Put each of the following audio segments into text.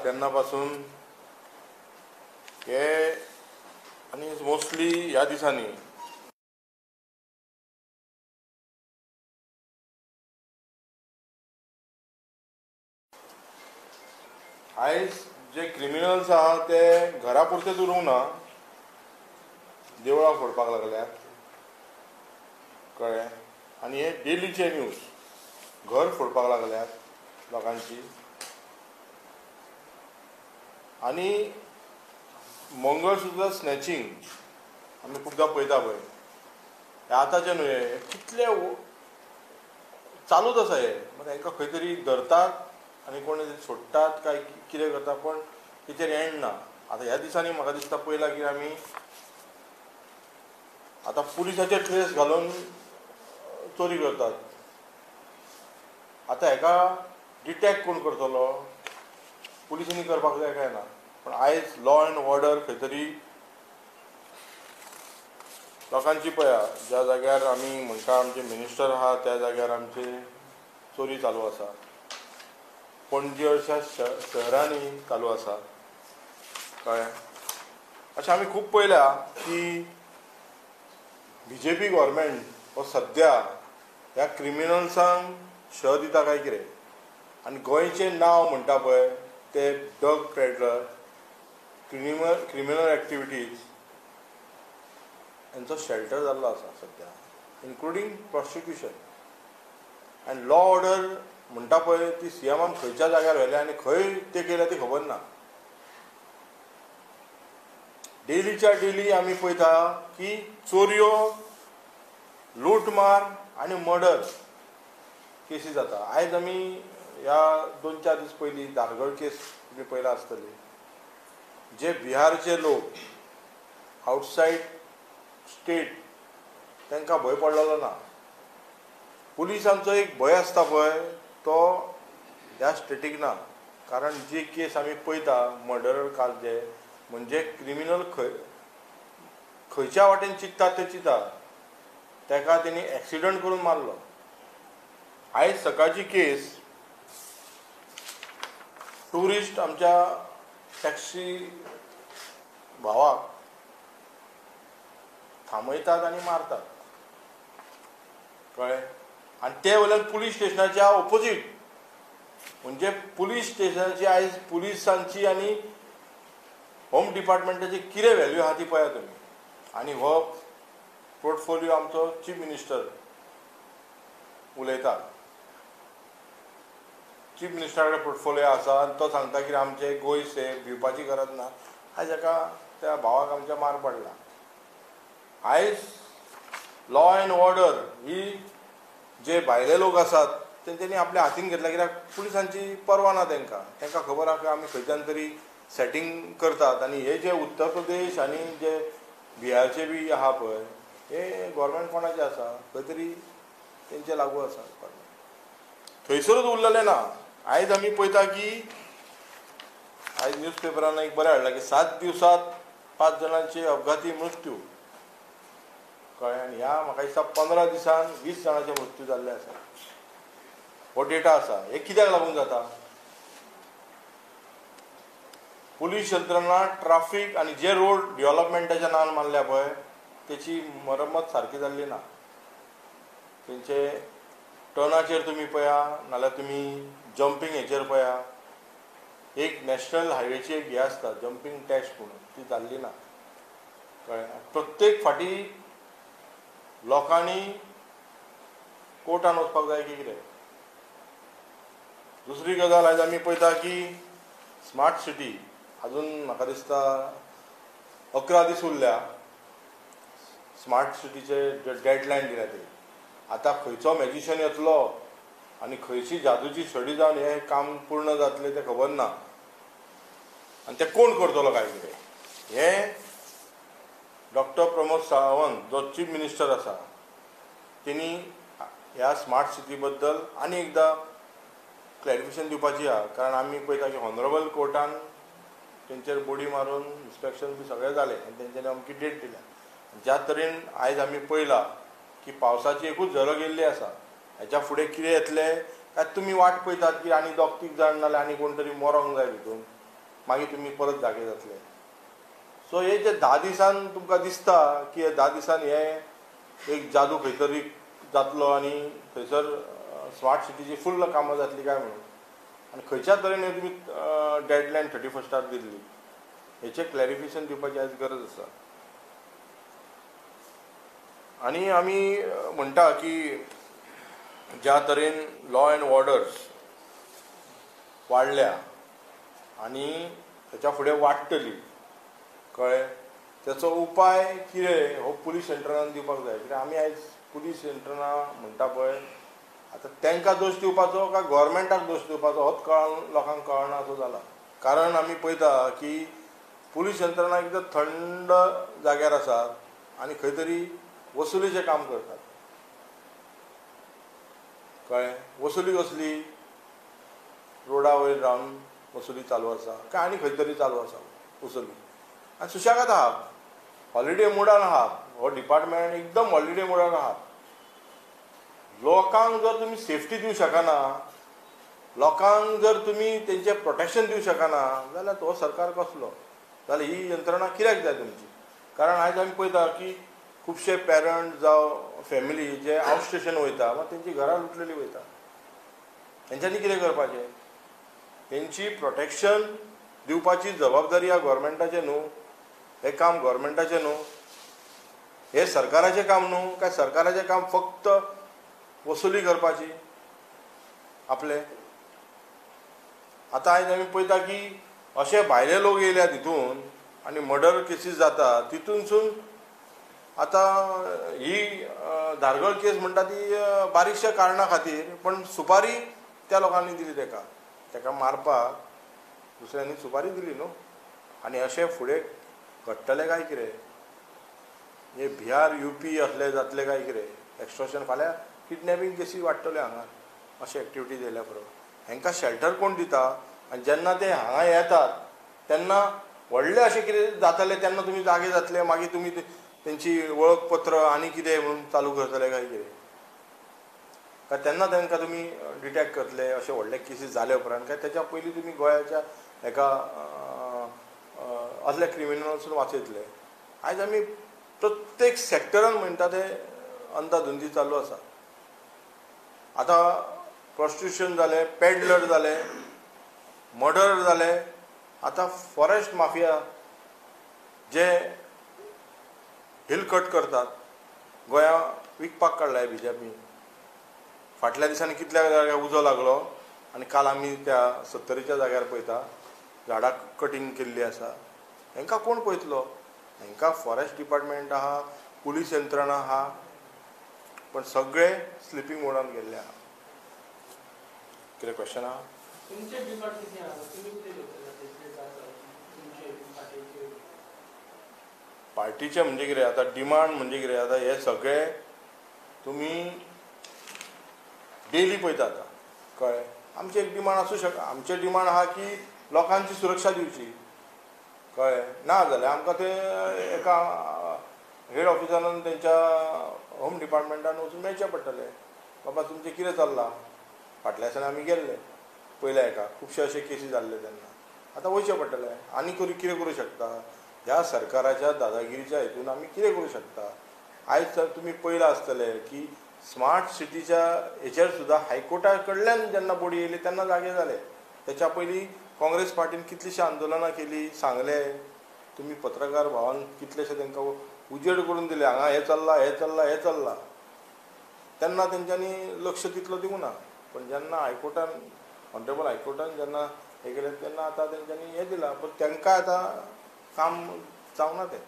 तेन्नापासून हे आणि मोस्टली ह्या दिसांनी आयज जे क्रिमिनल्स आहा ते घरा पुरतेच उरूंक ना, देवळां फोडपाक लागल्यात कळ्ळें. आनी हे डेलीचे न्यूज घर फोडपाक लागल्यात लोकांची. आनी मंगळसूत्र स्नॅचिंग आमी खूबदां पळयता पळय, हे आतांचे न्हय, हे कितले चालूच आसा. हे तांकां खंय तरी धरतात आनी कोण सोडटात काय कितें करता, पण तेचेर एंड ना. आतां ह्या दिसांनी म्हाका दिसता पयला की आमी आतां पुलिसाचे ट्रेस घालून चोरी करतात. आतां हेका डिटेक्ट कोण करतलो? पुलिसांनी करपाक जाय काय ना. पण आयज लॉ अँड ऑर्डर खंय तरी लोकांची पळया, ज्या जाग्यार आमी म्हणटा आमचे मिनिस्टर आहा त्या जाग्यार आमचे चोरी चालू आसा. पणजे अशा शहरांनी चालू आसा कळ्ळें. अशें आमी खूब पळयल्या की BJP गव्हर्मेंट हो सद्या ह्या क्रिमिनल्सांक शह दिता काय कितें. आनी गोंयचें नांव म्हणटा पळय ते ड्रग पेडलर, क्रिमिनल एक्टिविटीज हेंचो शेल्टर जाल्लो आसा सद्या, इन्क्लुडींग प्रॉस्टिट्यूशन. आनी लॉ ऑर्डर म्हणटा पळय ती CMान खंयच्या जाग्यार व्हेल्या आनी खंय ते केल्या ती खबर ना. डेलीच्या डेली आमी पळयता की चोरयो, लूटमार आनी मर्डर केसी जाता. आयज आमी ह्या 2-4 दीस पयलीं धारगळ केस तुमी पळयला आसतली. जे बिहारचे लोक आउटसायड स्टेट तांकां भंय पडलेलो ना. पुलिसांचो एक भंय आसता पळय तो ह्या स्टेटीक ना. कारण जी केस आमी पळयता मर्डर काजे म्हणजे क्रिमिनल खंयच्या वाटेन चिंततात ते चिंतात, ताका तेणी एक्सिडंट करून मारलो. आयज सकाळची केस ट्युरिस्ट आमच्या टॅक्सी भावाक थांबयतात आनी मारतात कळ्ळें. आनी ते वयल्यान पुलीस स्टेशनाच्या ऑपोजीट, म्हणजे पुलीस स्टेशनाची आयज पुलिसांची आनी होम डिपार्टमेंटाची कितें व्हॅल्यू आहा ती पळया तुमी. आनी हो पोर्टफोलियो आमचो चीफ मिनिस्टर उलयता. चीफ मिनिस्टरा कडेन पोर्टफोलियो आसा आनी तो सांगता की आमचे गोंय सेफ, भिवपाची गरज ना. आयज एका त्या भावाक आमच्या मार पडला. आयज लॉ अँड ऑर्डर ही जे भायले लोक आसात तेंच्यांनी आपल्या हातीन घेतल्या, कित्याक पुलिसांची पर्वा ना तांकां खबर आहा की आमी खंयच्यान तरी सेटींग करतात. आनी हे जे उत्तर प्रदेश आनी जे बिहारचे बी आहा पळय हे गव्हर्मेंट कोणाचे आसा, खंय तरी तेंचे लागू आसा. थंयसरूच उरलेले ना. आयज आमी पळयता की आयज न्यूज पेपरान एक बरें हाडलां की 7 दिवसांत 5 जाणांचे अपघाती मृत्यू कळ्ळें. आनी ह्या म्हाका दिसता 15 दिसान 20 जाणांचे मृत्यू जाल्ले आसा. हो डेटा आसा. हे कित्याक लागून जाता? पुलीस यंत्रणा ट्राफीक आनी जे रोड डेव्हलपमेंटाच्या नांवान मारल्या पळय तेची मरम्मत सारकी जाल्ली ना. तेंचे टर्नाचेर तुमी पळया नाल्यार तुमी जंपींग हेचेर पळया. एक नॅशनल हायवेची एक हे आसता जंपींग टेस्ट म्हणून, ती जाल्ली ना कळ्ळें. प्रत्येक फाटी लोकांनी कोर्टान वचपाक जाय की कितें. दुसरी गजाल आयज आमी पळयता की स्मार्ट सिटी अजून म्हाका दिसता 11 दीस उरल्या स्मार्ट सिटीचे डेडलायन दिल्या ती. आतां खंयचो मॅजिशियन येतलो आनी खंयची जादूची छडी जावन हें काम पूर्ण जातलें तें खबर ना. आनी तें कोण करतलो काय कितें. हें डॉक्टर प्रमोद सावंत जो चीफ मिनिस्टर आसा तेणी ह्या स्मार्ट सिटी बद्दल आनी एकदां क्लॅरिफिकेशन दिवपाची आहा. कारण आमी पळयता की ऑनरेबल कोर्टान तेंचेर बोडी मारून इन्स्पेक्शन बी सगळें जालें आनी तेंच्यांनी अमकी डेट दिल्या. ज्या तरेन आयज आमी पळयला की पावसाची एकूच झलक येयल्ली आसा. हेच्या फुडें कितें येतलें काय तुमी वाट पळयतात की आनी 2-3 जाण नाल्यार आनी कोण तरी मरोंक जाय भितून. मागीर तुमी परत जागे जातले. सो हे जे 10 दिसान तुमकां दिसता की 10 दिसान हे एक जादू खंय तरी जातलो आनी थंयसर स्मार्ट सिटीची फुल्ल कामां जातली काय म्हणून, आनी खंयच्या तरेन तुमी डेडलायन 31 दिल्ली हेचें क्लॅरिफिकेशन दिवपाची आयज गरज आसा. आनी आमी म्हणटा की ज्या तरेन लॉ एंड ऑर्डर्स वाडल्या आनी तेच्या फुडें वाडटली कळ्ळें, तेचो उपाय कितें हो पुलीस यंत्रणान दिवपाक जाय. कित्याक आमी आयज पुलीस यंत्रणा म्हणटा पळय, आतां तांकां दोश दिवपाचो काय गोवोरमेंटाक दोश दिवपाचो होच लोकांक कळना असो जाला. कारण आमी पळयता की पुलीस यंत्रणा एकदम थंड जाग्यार आसात आनी खंय तरी वसुलीचें काम करतात. कळ्ळें, वसुली कसली, रोडा वयर रावन वसुली चालू आसा काय आनी खंय तरी चालू आसा वसुली, आनी सुशेगाद आहात, हॉलिडे मुडान आहात. हो डिपार्टमेंट एकदम हॉलिडे मुडान आहात. लोकांक जर तुमी सेफ्टी दिवं शकना, लोकांक जर तुमी तेंचें प्रोटेक्शन दिवं शकना जाल्यार तो सरकार कसलो, जाल्यार ही यंत्रणा कित्याक जाय तुमची. कारण आयज आमी पळयता की खुबशे पेरंट जावं फॅमिली जे आउट स्टेशन वयता वा तेंची घरां लुटलेली वयता, तेंच्यांनी कितें करपाचें. तेंची प्रोटेक्शन दिवपाची जबाबदारी ह्या गोवोरमेंटाचें न्हू, हें काम गोवोरमेंटाचें न्हू, हें सरकाराचें काम न्हू. काय सरकाराचें काम फक्त वसुली करपाची आपले. आतां आयज आमी पळयता की अशे भायले लोक येयल्या तितून आनी मर्डर केसीस जाता तितूनसून. आतां ही धारगळ केस म्हणटा ती बारीकशा कारणां खातीर, पण सुपारी त्या लोकांनी दिली तेका मारपाक दुसऱ्यांनी सुपारी दिली न्हू. आनी अशें फुडें घडटलें काय कितें, हे बिहार UP असले जातले काय कितें, एक्स्ट्रॉशन फाल्यां किडनॅपिंग केसी वाडटले हांगा अशे एक्टिविटीज येयल्या बरोबर. हांकां शेल्टर कोण दिता, आनी जेन्ना ते हांगा येतात तेन्ना व्हडलें अशें कितें जातलें तेन्ना तुमी जागे जातले, मागीर तुमी तेंची वळखपत्र आनी कितें म्हणून चालू करतले काय कितें, काय तेन्ना तांकां तुमी डिटेक्ट करतले अशे व्हडले केसीस जाले उपरांत, काय तेच्या पयलीं तुमी गोंयाच्या हेका असले क्रिमिनल्सून वाचयतले. आयज आमी प्रत्येक सॅक्टरान म्हणटा ते अंधाधुंदी चालू आसा. आतां प्रॉस्टिट्यूशन जालें, पेडलर जाले, मर्डर जाले, आतां फॉरेस्ट माफिया जे हिल कट करतात गोंया विकपाक काडलाय BJP. फाटल्या दिसांनी कितल्या जाग्यार उजो लागलो आनी काल आमी त्या 70च्या जाग्यार पळयता झाडां कटींग केल्ली आसा. हांकां कोण पळयतलो. हांकां फॉरेस्ट डिपार्टमेंट आहा, पुलीस यंत्रणा आहा, पण सगळे स्लिपींग मोडान गेल्ले आहा. कितें क्वेश्चन आहा? पार्टीचे म्हणजे कितें, आतां डिमांड म्हणजे कितें, आतां हे सगळे तुमी डेली पळयता. आतां कळ्ळें, आमचें एक डिमांड आसूं शकता. आमचें डिमांड आहा की लोकांची सुरक्षा दिवची. कळ्ळें, ना जाल्यार आमकां ते एका हेड ऑफिसारान तेंच्या होम डिपार्टमेंटान वचून मेळचें पडटलें. बाबा तुमचें कितें चल्लां. फाटल्या दिसांनी आमी गेल्ले पयल्या हेका, खुबशे अशे केसी जाल्ले तेन्ना. आतां वयचें पडटलें. आनी कितें करूं शकता. ह्या सरकाराच्या दादागिरीच्या हेतून आमी कितें करूं शकता. आयज तर तुमी पळयलां आसतलें की स्मार्ट सिटीच्या हेचेर सुद्दां हायकोर्टा कडल्यान जेन्ना बडी येयली तेन्ना जागे जाले. तेच्या पयलीं काँग्रेस पार्टीन कितलींशीं आंदोलनां केलीं, सांगलें. तुमी पत्रकार भावान कितलेशे तांकां उजेड करून दिले, हांगा हें चल्लां, हें चल्लां, हें चल्लां. तेन्ना तेंच्यांनी लक्ष तितलो दिवंक ना. पण जेन्ना हायकोर्टान ऑनरेबल हायकोर्टान जेन्ना हें केलें तेन्ना आतां तेंच्यांनी हें दिलां. पण तांकां आतां काम जावना. तें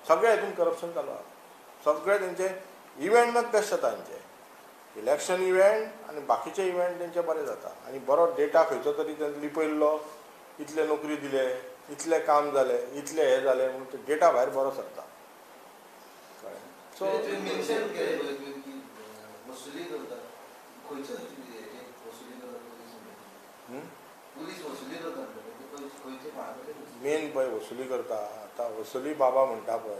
सगळ्या हितून करप्शन चालू आहा. सगळे तेंचे इव्हेंटच बेस्ट जाता. तेंचे इलेक्शन इव्हेंट आनी बाकीचे इव्हेंट तेंचे बरे जाता. आनी बरो डेटा खंयचो तरी लिपयल्लो, इतले नोकरी दिले, इतलें काम जालें, इतलें हें जालें म्हणून तो डेटा भायर बरो सरता. कळ्ळें. सो मेन पळय वसुली करता. आतां वसुली बाबा म्हणटा पळय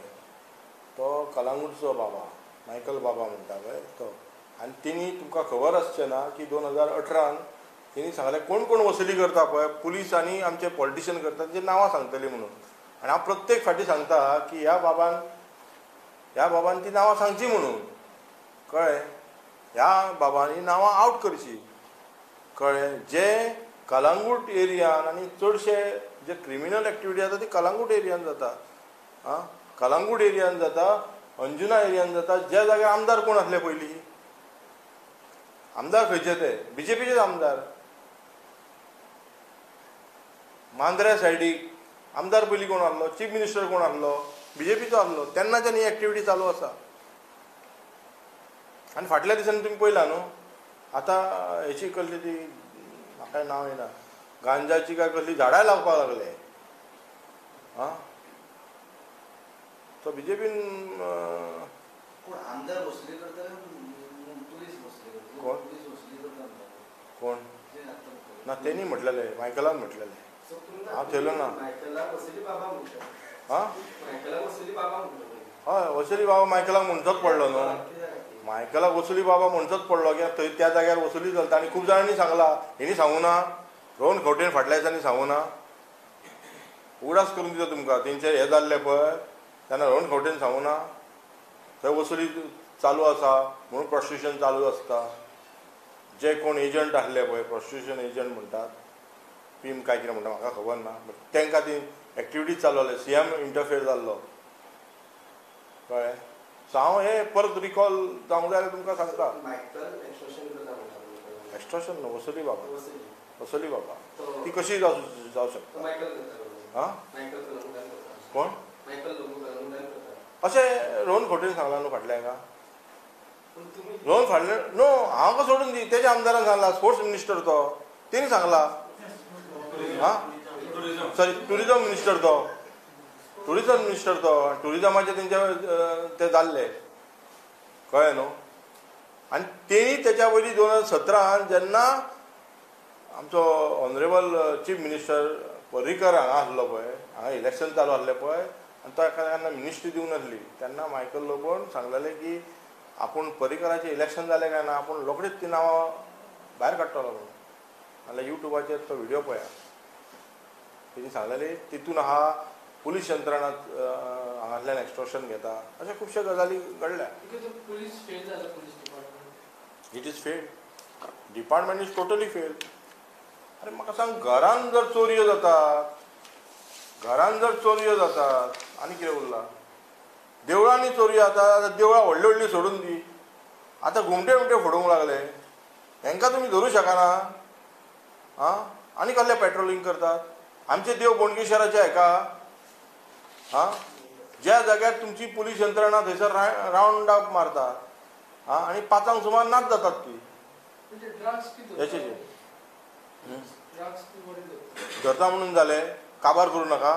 तो कलांगूटचो बाबा, मायकल बाबा म्हणटा पळय तो. आनी तेणी तुमकां खबर आसचें ना की 2018 तेणी सांगलें कोण कोण वसुली करता पळय पुलीस आनी आमचे पॉलिटिशियन करता तेंची नांवां सांगतलीं म्हणून. आनी हांव प्रत्येक फाटी सांगता की ह्या बाबान ती नांवां सांगची म्हणून, कळ्ळें. ह्या बाबांनी नांवां आवट करची, कळ्ळें. जे कलंगूट एरियान आनी चडशे जे क्रिमिनल एक्टिविटी जाता ती कलंगूट एरियान जाता. कलंगूट एरियान जाता, अंजुना एरियान जाता. ज्या जाग्यार आमदार कोण आसले पयलीं, आमदार खंयचे ते BJPचेच आमदार. मांद्र्या सायडीक आमदार पयलीं कोण आहलो, चीफ मिनिस्टर कोण आहलो, BJPचो आहलो. तेन्नाच्यान ही एक्टिविटी चालू आसा. आनी फाटल्या दिसांनी तुमी पळयलां न्हू, आतां हेची कसली ती म्हाका नांव येना, गांजाची काय कसली झाडां लावपाक लागले. तो BJPन कोण ना तेणी म्हटलेलें, मायकलान म्हटलेलें. हांव थेयलो ना. हय वसुली बाबा मायकलाक म्हणचोच पडलो न्हू. मायकलाक वसुली बाबा म्हणचोच पडलो कित्याक थंय त्या जाग्यार वसुली चलता. आनी खूब जाणांनी सांगलां, हेणी सांगूं ना, रोहन खंवटेन फाटल्या दिसांनी सांगूं ना. उगडास करून दिता तुमकां. तेंचे हे जाल्ले पळय तेन्ना रोहन खंवटेन सांगूं ना, थंय वसुली चालू आसा म्हणून प्रॉस्टिट्यूशन चालू आसता. जे कोण एजंट आसले पळय, प्रॉस्टिट्यूशन एजंट म्हणटात, पीम काय कितें म्हणटा म्हाका खबर ना, बट तांकां ती एक्टिविटीज चालू आसले. CM इंटरफियर जाल्लो, कळ्ळें. सो हांव हे परत रिकॉल जावंक जाय जाल्यार तुमकां सांगता. एक्स्ट्रॉशन न्हू, वसुली बाबा. वसुली बाबा ती कशी जावं शकता. कोण अशें रोहन खंवटेन सांगलां न्हू फाटल्या हाका. रोहन फाटले न्हू, हांव कसो सोडून दी. तेज्या आमदारान सांगला, स्पोर्ट्स मिनिस्टर तो, तेणी सांगला. सॉरी टुरिजम मिनिस्टर तो, टुरिजमाचे तेंचे ते जाल्ले, कळ्ळें न्हू. आनी तेणी तेच्या पयलीं 2017 जेन्ना आमचो ऑनरेबल चीफ मिनिस्टर पर्रीकर हांगा आसलो पळय, हांगा इलेक्शन चालू आसलें पळय, आनी तो एका तेन्ना मिनिस्ट्री दिवंक नासली. तेन्ना मायकल लोबोन सांगलेलें की आपूण पर्रीकराचें इलेक्शन जालें काय ना, आपूण रोखडीच ती नांवां भायर काडटलो म्हणून. नाल्यार युट्यूबाचेर तो व्हिडियो पळया. तेणी सांगलेली तितून आहा पुलीस यंत्रणा हांगासल्यान एक्स्ट्रॉशन घेता, अशें खुबश्यो गजाली घडल्या. It is failed. Department is totally failed. अरे म्हाका सांग, घरान जर चोरयो जातात, आनी कितें उरलां. देवळांनी चोरयो जाता, देवळां व्हडलीं व्हडलीं सोडून दी. आतां घुमटे फोडूंक लागले, हेंकां तुमी धरूं शकना. आनी कसलें पेट्रोलिंग करतात. आमचे देव बोडगेश्वराचे हाका, ज्या जाग्यार तुमची पुलीस यंत्रणा थंयसर रावंड अप मारतात, आनी 5 सुमार नाच जातात ती हेचे धरता म्हणून जालें, काबार करूं नाका.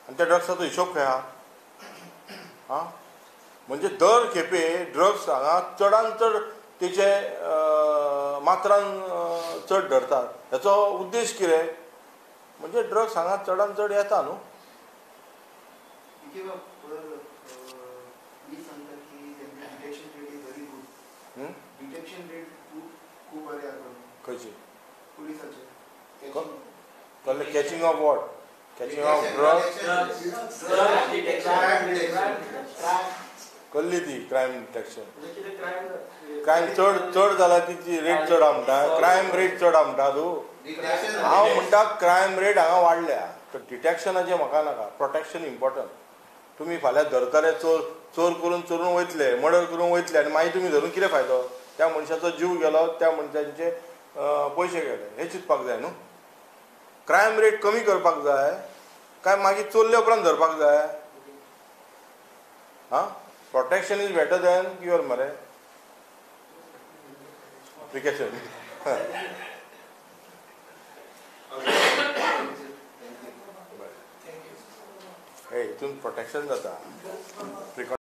आनी त्या ड्रग्साचो हिशोब खंय आहा. म्हणजे दर खेपे ड्रग्स हांगा चडान चड तेचे मात्रान चड धरतात. हेचो उद्देश कितें, म्हणजे ड्रग्स हांगा चडान चड येता न्हू. खंयची कसले catching of what, catching of drugs कसली ती क्रायम डिटेक्शन. क्रायम चड जाल्यार तिची रेट चड आहा म्हणटा, क्रायम रेट चड आहा म्हणटा तूं. हांव म्हणटा क्रायम रेट हांगा वाडल्या, तर डिटेक्शनाचें म्हाका नाका, प्रोटेक्शन इम्पॉर्टंट. तुमी फाल्यां धरतले, चोर करून वयतले, मर्डर करून वयतले, आनी मागीर तुमी धरून कितें फायदो. त्या मनशाचो जीव गेलो, त्या मनशाचे पयशे गेले, हें चिंतपाक जाय न्हू. क्रायम रेट कमी करपाक जाय काय मागीर चोरले उपरांत धरपाक जाय. Protection is better than cure मरे, प्रिकॉशन. हितून प्रोटेक्शन जाता.